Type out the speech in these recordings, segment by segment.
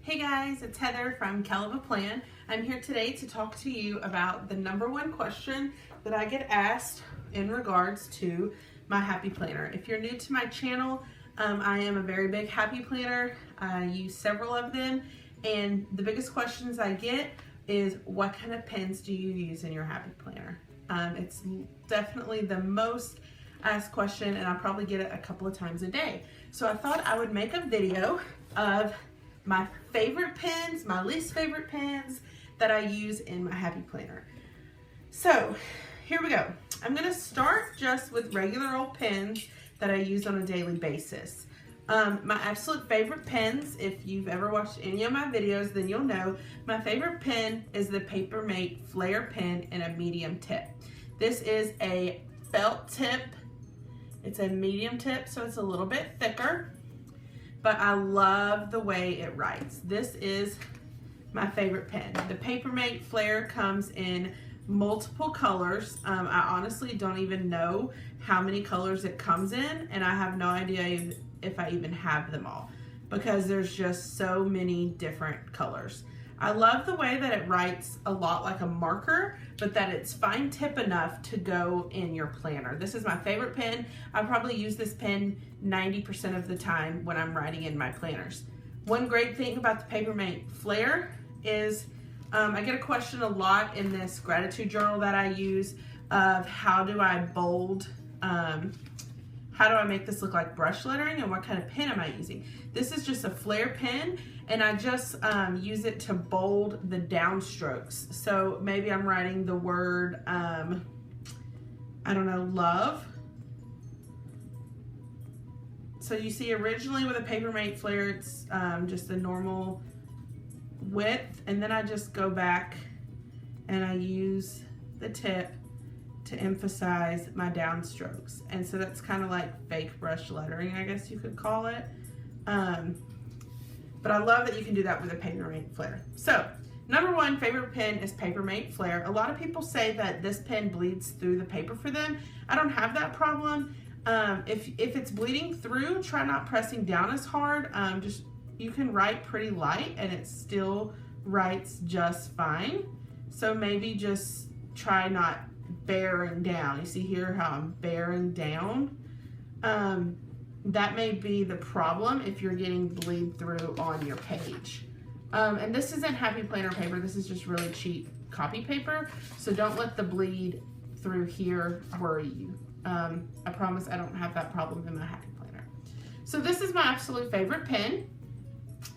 Hey guys, it's Heather from Kell of a Plan. I'm here today to talk to you about the #1 question that I get asked in regards to my happy planner. If you're new to my channel, I am a very big happy planner. I use several of them, and the biggest questions I get is what kind of pens do you use in your happy planner? It's definitely the most asked question, and I probably get it a couple of times a day. So I thought I would make a video of my favorite pens, my least favorite pens that I use in my happy planner. So here we go. I'm gonna start just with regular old pens that I use on a daily basis. My absolute favorite pens, if you've ever watched any of my videos, then you'll know my favorite pen is the Papermate Flair Pen in a medium tip. This is a felt tip. It's a medium tip, so it's a little bit thicker, but I love the way it writes. This is my favorite pen. The Papermate Flair comes in multiple colors. I honestly don't even know how many colors it comes in, and I have no idea if I even have them all because there's just so many different colors. I love the way that it writes a lot like a marker, but that it's fine tip enough to go in your planner. This is my favorite pen. I probably use this pen 90% of the time when I'm writing in my planners. One great thing about the Papermate Flair is I get a question a lot in this gratitude journal that I use of how do I bold, how do I make this look like brush lettering, and what kind of pen am I using? This is just a Flair pen, and I just use it to bold the downstrokes. So maybe I'm writing the word, I don't know, love. So you see originally with a Papermate Flair, it's just a normal width, and then I just go back and I use the tip to emphasize my downstrokes. And so that's kind of like fake brush lettering, I guess you could call it. But I love that you can do that with a Papermate Flair. So #1 favorite pen is Papermate Flair. A lot of people say that this pen bleeds through the paper for them. I don't have that problem. If it's bleeding through, try not pressing down as hard. You can write pretty light and it still writes just fine. So maybe just try not bearing down. You see here how I'm bearing down? That may be the problem if you're getting bleed through on your page. And this isn't happy planner paper, this is just really cheap copy paper, so don't let the bleed through here worry you. I promise I don't have that problem in my happy planner. So this is my absolute favorite pen,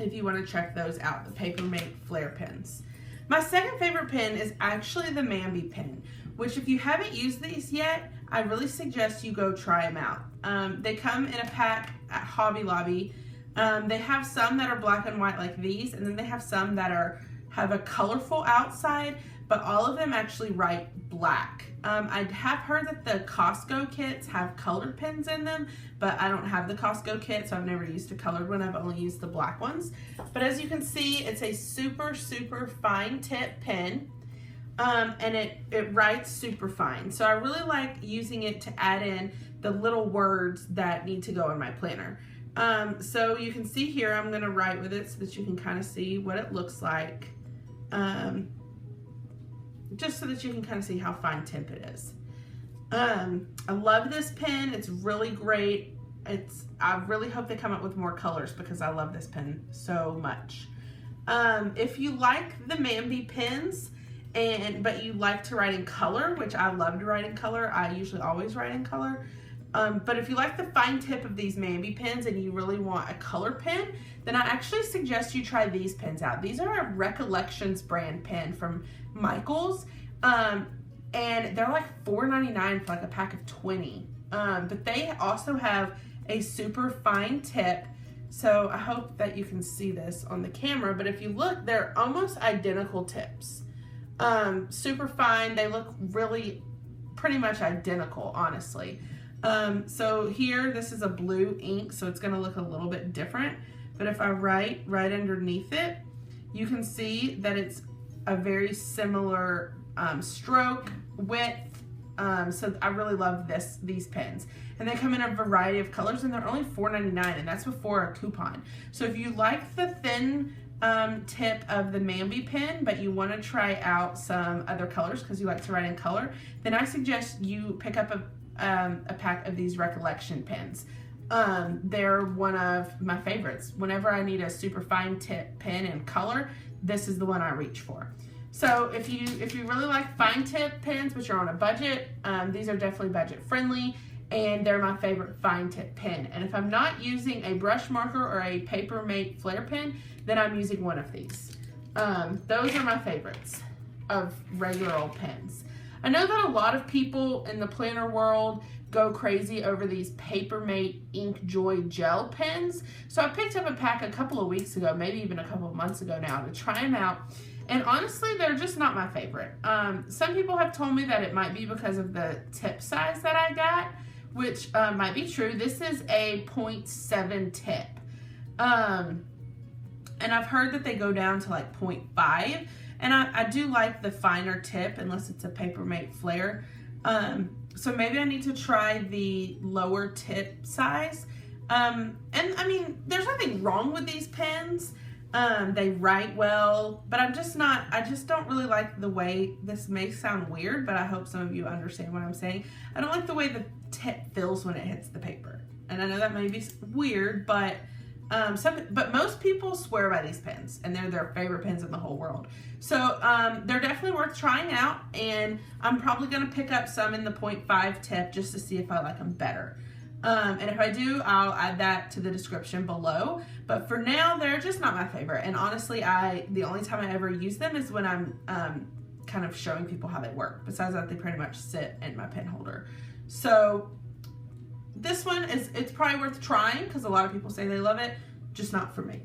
if you want to check those out, the Papermate Flair pens. My second favorite pen is actually the Mambi pen, which if you haven't used these yet, I really suggest you go try them out. They come in a pack at Hobby Lobby. They have some that are black and white like these, and then they have some that have a colorful outside, but all of them actually write black. I have heard that the Costco kits have colored pens in them, but I don't have the Costco kit, so I've never used a colored one. I've only used the black ones. But as you can see, it's a super, super fine tip pen. And it writes super fine. So I really like using it to add in the little words that need to go in my planner. So you can see here, I'm gonna write with it so that you can kind of see what it looks like. Just so that you can kind of see how fine tip it is. I love this pen, it's really great. I really hope they come up with more colors because I love this pen so much. If you like the Mambi pens, but you like to write in color, which I love to write in color. I usually always write in color. But if you like the fine tip of these Mambi pens and you really want a color pen, then I actually suggest you try these pens out. These are a Recollections brand pen from Michaels. And they're like $4.99 for like a pack of 20. But they also have a super fine tip. So I hope that you can see this on the camera, but if you look, they're almost identical tips. Super fine. They look really pretty much identical, honestly. So here, this is a blue ink, so it's going to look a little bit different. But if I write right underneath it, you can see that it's a very similar stroke, width. So I really love these pens. And they come in a variety of colors, and they're only $4.99, and that's before a coupon. So if you like the thin tip of the Mambi pen, but you want to try out some other colors because you like to write in color, then I suggest you pick up a pack of these Recollection pens. They're one of my favorites. Whenever I need a super fine tip pen in color, this is the one I reach for. So if you really like fine tip pens, but you're on a budget, these are definitely budget friendly, and they're my favorite fine tip pen. And if I'm not using a brush marker or a Papermate Flair pen, then I'm using one of these. Those are my favorites of regular old pens. I know that a lot of people in the planner world go crazy over these Papermate Ink Joy gel pens. So I picked up a pack a couple of weeks ago, maybe even a couple of months ago now, to try them out. And honestly, they're just not my favorite. Some people have told me that it might be because of the tip size that I got, which might be true. This is a 0.7 tip. And I've heard that they go down to like 0.5. And I do like the finer tip, unless it's a Papermate Flair. So maybe I need to try the lower tip size. And I mean, there's nothing wrong with these pens. They write well, but I just don't really like the way, this may sound weird, but I hope some of you understand what I'm saying. I don't like the way the tip feels when it hits the paper. And I know that may be weird, but but most people swear by these pens, and they're their favorite pens in the whole world. So they're definitely worth trying out, and I'm probably going to pick up some in the 0.5 tip just to see if I like them better. And if I do, I'll add that to the description below. But for now, they're just not my favorite. And honestly, the only time I ever use them is when I'm kind of showing people how they work. Besides that, they pretty much sit in my pen holder. So this one it's probably worth trying because a lot of people say they love it, just not for me.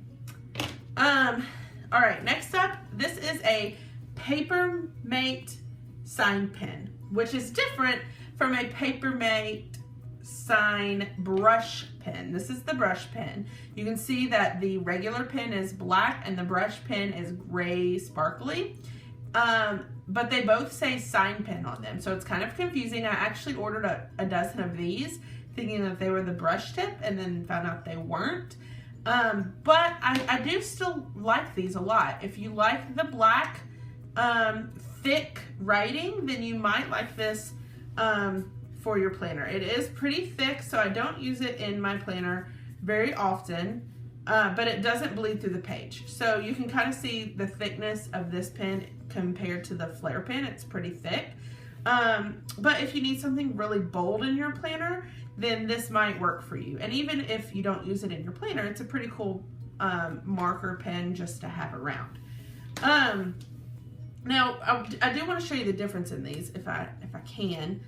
All right, next up, this is a Papermate sign pen, which is different from a Papermate sign brush pen. This is the brush pen. You can see that the regular pen is black and the brush pen is gray sparkly. But they both say sign pen on them, so it's kind of confusing. I actually ordered a dozen of these thinking that they were the brush tip and then found out they weren't. But I do still like these a lot. If you like the black thick writing, then you might like this for your planner. It is pretty thick, so I don't use it in my planner very often, but it doesn't bleed through the page. So you can kind of see the thickness of this pen compared to the Flair pen. It's pretty thick. But if you need something really bold in your planner, then this might work for you. And even if you don't use it in your planner, it's a pretty cool marker pen just to have around. Now, I do want to show you the difference in these if I can.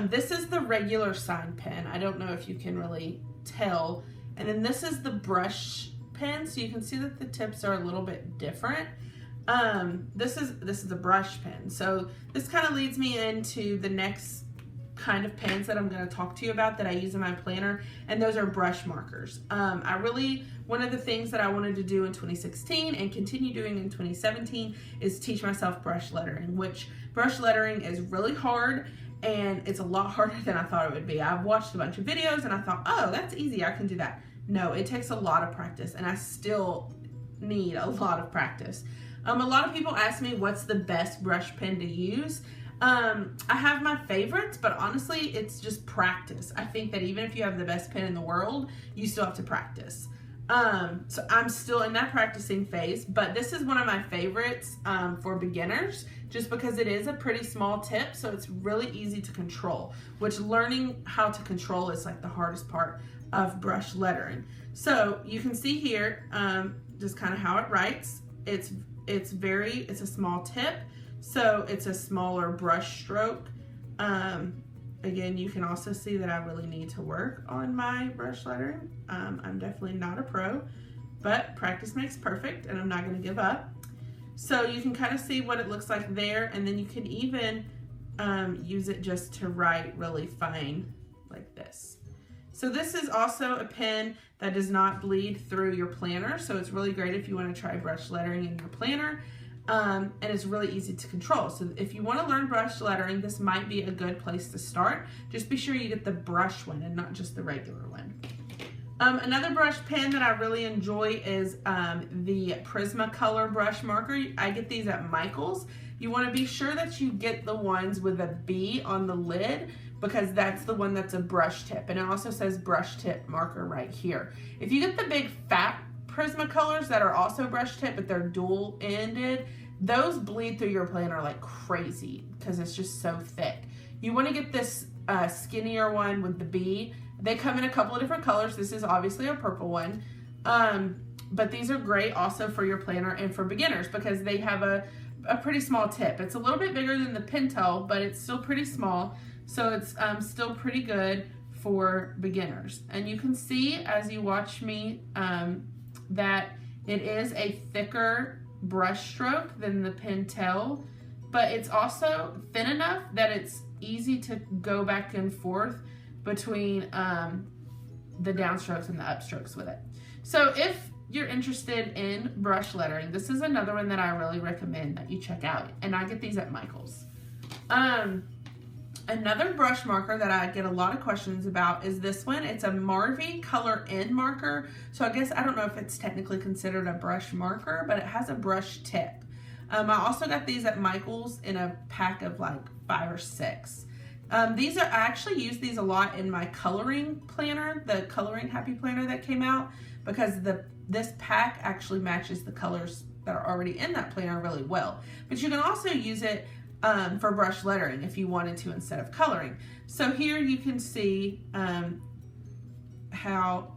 This is the regular sign pen. I don't know if you can really tell. And then this is the brush pen, so you can see that the tips are a little bit different. This is a brush pen. So this kind of leads me into the next kind of pens that I'm going to talk to you about that I use in my planner, and those are brush markers. One of the things that I wanted to do in 2016 and continue doing in 2017 is teach myself brush lettering, which brush lettering is really hard, and it's a lot harder than I thought it would be. I've watched a bunch of videos and I thought, oh, that's easy, I can do that. No, it takes a lot of practice, and I still need a lot of practice. A lot of people ask me what's the best brush pen to use. I have my favorites, but honestly, it's just practice. I think that even if you have the best pen in the world, you still have to practice. So I'm still in that practicing phase, but this is one of my favorites for beginners, just because it is a pretty small tip, so it's really easy to control, which learning how to control is like the hardest part of brush lettering. So you can see here just kind of how it writes. It's a small tip, so it's a smaller brush stroke. Again, you can also see that I really need to work on my brush lettering. I'm definitely not a pro, but practice makes perfect, and I'm not going to give up. So you can kind of see what it looks like there, and then you can even use it just to write really fine like this. So this is also a pen that does not bleed through your planner, so it's really great if you want to try brush lettering in your planner. And it's really easy to control. So if you want to learn brush lettering, this might be a good place to start. Just be sure you get the brush one and not just the regular one. Another brush pen that I really enjoy is the Prismacolor brush marker. I get these at Michael's. You want to be sure that you get the ones with a B on the lid, because that's the one that's a brush tip, and it also says brush tip marker right here. If you get the big fat Prismacolors that are also brush tip but they're dual ended, those bleed through your planner like crazy because it's just so thick. You want to get this skinnier one with the B. They come in a couple of different colors. This is obviously a purple one, but these are great also for your planner and for beginners because they have a pretty small tip. It's a little bit bigger than the Pentel, but it's still pretty small, so it's still pretty good for beginners. And you can see as you watch me that it is a thicker brush stroke than the Pentel, but it's also thin enough that it's easy to go back and forth between the downstrokes and the upstrokes with it. So if you're interested in brush lettering, this is another one that I really recommend that you check out, and I get these at Michael's. Another brush marker that I get a lot of questions about is this one. It's a Marvy Color End marker. So I guess, I don't know if it's technically considered a brush marker, but it has a brush tip. I also got these at Michael's in a pack of like 5 or 6. I actually use these a lot in my coloring planner, the Coloring Happy Planner that came out, because this pack actually matches the colors that are already in that planner really well. But you can also use it for brush lettering if you wanted to instead of coloring. So here you can see how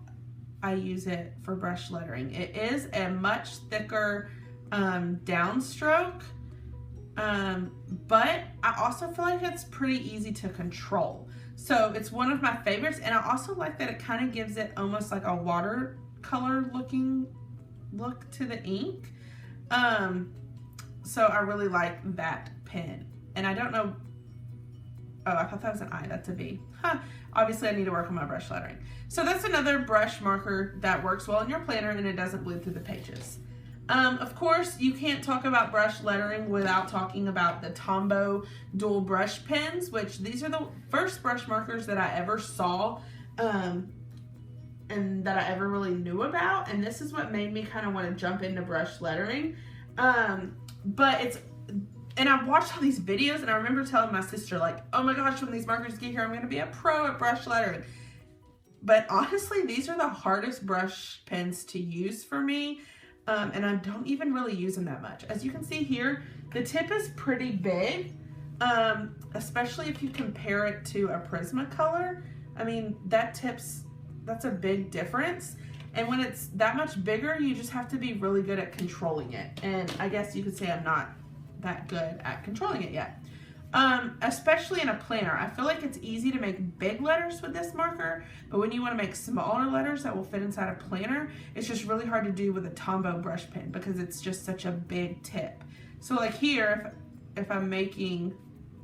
I use it for brush lettering. It is a much thicker downstroke, but I also feel like it's pretty easy to control. So it's one of my favorites, and I also like that it kind of gives it almost like a watercolor looking look to the ink. So I really like that pen. And I don't know, oh, I thought that was an I, that's a V. Obviously I need to work on my brush lettering. So that's another brush marker that works well in your planner and it doesn't bleed through the pages. Of course, you can't talk about brush lettering without talking about the Tombow dual brush pens, which these are the first brush markers that I ever saw and that I ever really knew about. And this is what made me kind of want to jump into brush lettering. And I watched all these videos and I remember telling my sister like, oh my gosh, when these markers get here, I'm going to be a pro at brush lettering. But honestly, these are the hardest brush pens to use for me. And I don't even really use them that much. As you can see here, the tip is pretty big, especially if you compare it to a Prismacolor. I mean, that's a big difference. And when it's that much bigger, you just have to be really good at controlling it. And I guess you could say I'm not that good at controlling it yet. Especially in a planner. I feel like it's easy to make big letters with this marker, but when you want to make smaller letters that will fit inside a planner, it's just really hard to do with a Tombow brush pen because it's just such a big tip. So like here, if I'm making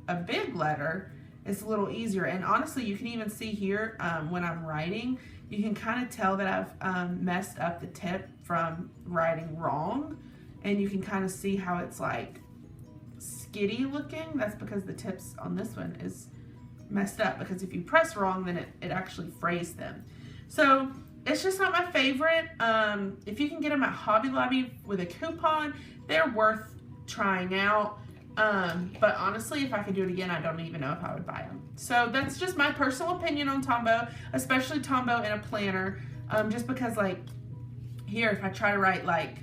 a big letter, it's a little easier. And honestly, you can even see here when I'm writing, you can kind of tell that I've messed up the tip from writing wrong, and you can kind of see how it's like skitty looking. That's because the tips on this one is messed up, because if you press wrong, then it actually frays them. So it's just not my favorite. If you can get them at Hobby Lobby with a coupon, they're worth trying out. But honestly, if I could do it again, I don't even know if I would buy them. So that's just my personal opinion on Tombow, especially Tombow in a planner. Just because like here, if I try to write like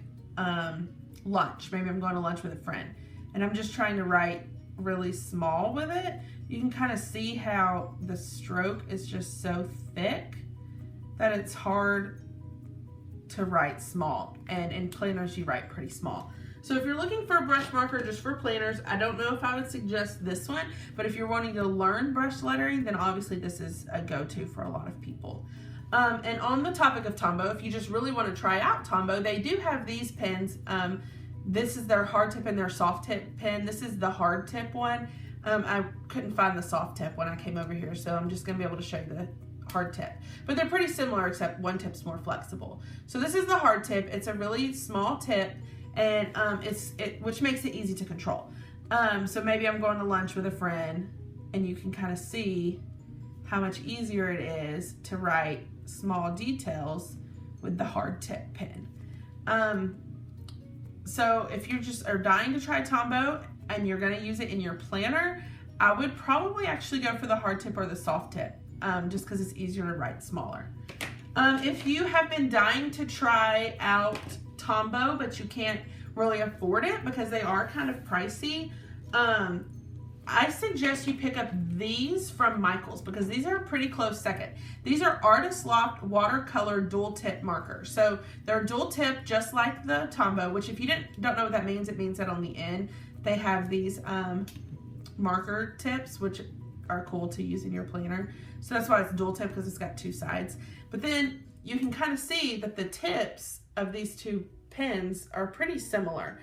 lunch, maybe I'm going to lunch with a friend, and I'm just trying to write really small with it, you can kind of see how the stroke is just so thick that it's hard to write small. And in planners, you write pretty small. So if you're looking for a brush marker just for planners, I don't know if I would suggest this one, but if you're wanting to learn brush lettering, then obviously this is a go-to for a lot of people. And on the topic of Tombow, if you just really want to try out Tombow, they do have these pens. This is their hard tip and their soft tip pen. This is the hard tip one. I couldn't find the soft tip when I came over here, so I'm just going to be able to show you the hard tip. But they're pretty similar, except one tip's more flexible. So this is the hard tip. It's a really small tip, and which makes it easy to control. So maybe I'm going to lunch with a friend, and you can kind of see how much easier it is to write small details with the hard tip pen. So if you just are dying to try Tombow and you're going to use it in your planner, I would probably actually go for the hard tip or the soft tip, just because it's easier to write smaller. If you have been dying to try out Tombow but you can't really afford it because they are kind of pricey, I suggest you pick up these from Michaels because these are a pretty close second. These are Artist Loft Watercolor dual tip markers. So they're dual tip just like the Tombow, which if you don't know what that means, it means that on the end they have these marker tips, which are cool to use in your planner. So that's why it's dual tip, because it's got two sides. But then you can kind of see that the tips of these two pens are pretty similar.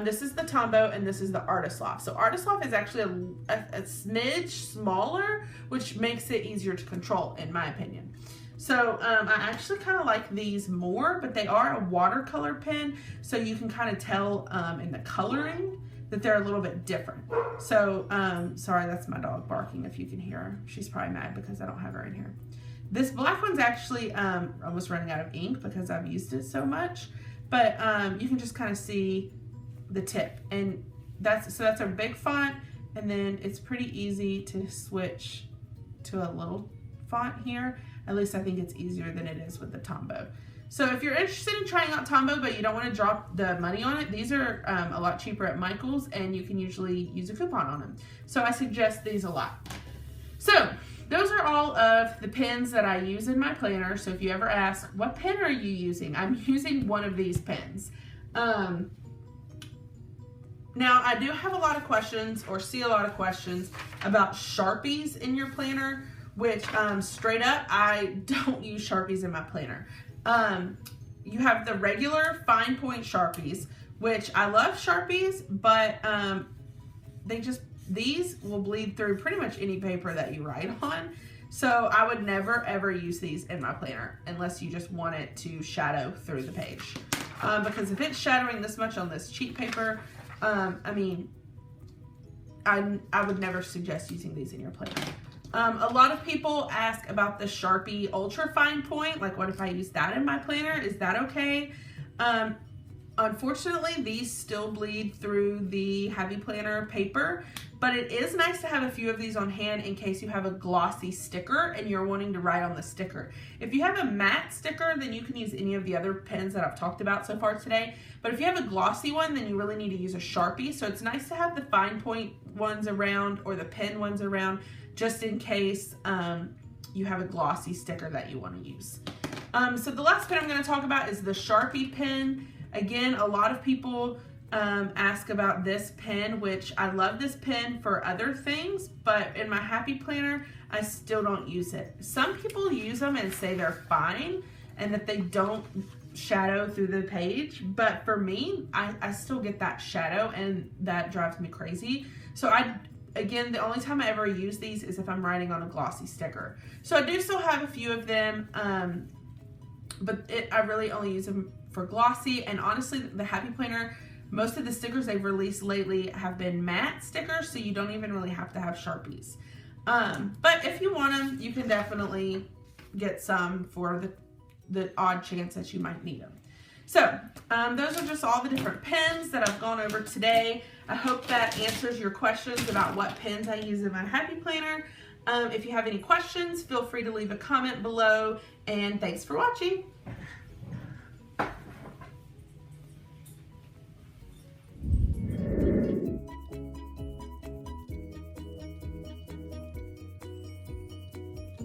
This is the Tombow and this is the Artist Loft. So Artist Loft is actually a smidge smaller, which makes it easier to control in my opinion. So I actually kind of like these more, but they are a watercolor pen, so you can kind of tell in the coloring that they're a little bit different. So sorry, that's my dog barking if you can hear her. She's probably mad because I don't have her in here. This black one's actually almost running out of ink because I've used it so much, but you can just kind of see the tip, and that's a big font, and then it's pretty easy to switch to a little font here. At least I think it's easier than it is with the Tombow. So if you're interested in trying out Tombow but you don't want to drop the money on it, these are a lot cheaper at Michaels, and you can usually use a coupon on them. So I suggest these a lot. So those are all of the pens that I use in my planner. So if you ever ask, what pen are you using? I'm using one of these pens. Now, I do have a lot of questions, or see a lot of questions, about Sharpies in your planner, which straight up, I don't use Sharpies in my planner. You have the regular fine point Sharpies, which I love Sharpies, but these will bleed through pretty much any paper that you write on. So I would never ever use these in my planner unless you just want it to shadow through the page. Because if it's shadowing this much on this cheap paper, I mean, I would never suggest using these in your planner. A lot of people ask about the Sharpie Ultrafine point, like what if I use that in my planner? Is that okay? Unfortunately, these still bleed through the heavy planner paper, but it is nice to have a few of these on hand in case you have a glossy sticker and you're wanting to write on the sticker. If you have a matte sticker, then you can use any of the other pens that I've talked about so far today. But if you have a glossy one, then you really need to use a Sharpie. So it's nice to have the fine point ones around or the pen ones around, just in case you have a glossy sticker that you want to use. So the last pen I'm going to talk about is the Sharpie pen. Again, a lot of people ask about this pen, which I love this pen for other things, but in my happy planner, I still don't use it. Some people use them and say they're fine and that they don't shadow through the page, but for me, I still get that shadow and that drives me crazy. So again, the only time I ever use these is if I'm writing on a glossy sticker. So I do still have a few of them, but I really only use them for glossy. And honestly, the Happy Planner, most of the stickers they've released lately have been matte stickers, so you don't even really have to have Sharpies. But if you want them, you can definitely get some for the odd chance that you might need them. So those are just all the different pens that I've gone over today. I hope that answers your questions about what pens I use in my Happy Planner. If you have any questions, feel free to leave a comment below, and thanks for watching.